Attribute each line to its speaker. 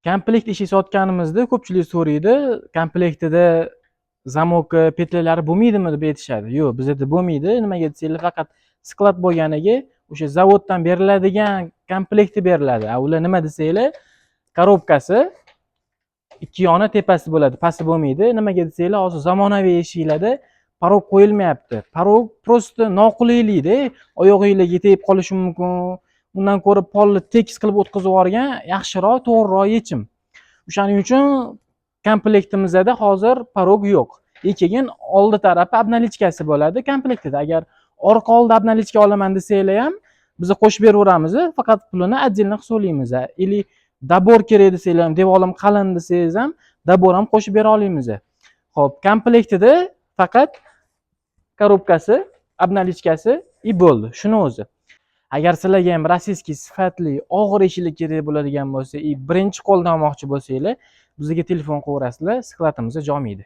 Speaker 1: komplekt ishi sotganimizda ko'pchilik so'raydi, komplektida zamoki, petlelari bo'lmaydimi deb aytishadi. Yo'q, bizda bo'lmaydi. Nimaga desanglar, faqat sklad bo'lganiga o'sha zavoddan beriladigan komplekti beriladi. Ular nima desanglar, korobkasi ikki yoni tepasi bo'ladi, pasti bo'lmaydi. Nimaga desanglar, hozir zamonaviy eshiklarda parog qo'yilmayapti. Parog prosta noqulaylikda, oyog'ingizga tegib qolishi mumkin. Undan ko'ra polni tekis qilib o'tkazib yuborgan yaxshiroq, to'g'riroq yechim. O'shaning uchun komplektimizda hozir parog yo'q. Lekin oldi tarafi obnalichkasi bo'ladi komplektida. Agar orqa oldi obnalichka olaman desanglar ham biz qo'shib beraveramiz, faqat pulini отдельно hisoblaymiz. Или dabor kerak desanglar ham, devorim qalin desangiz ham dabor ham qo'shib bera olamiz. Xo'p, komplektida faqat korobkasi, obnalichkasi bo'ldi. Shuni o'zi. Agar sizlarga ham rossiyskiy sifatli og'ir eshiklar kerak bo'ladigan bo'lsa, birinchi qo'ldan olmoqchi bo'lsanglar, bizga telefon qilaverasizlar, skladimizda jomiydi.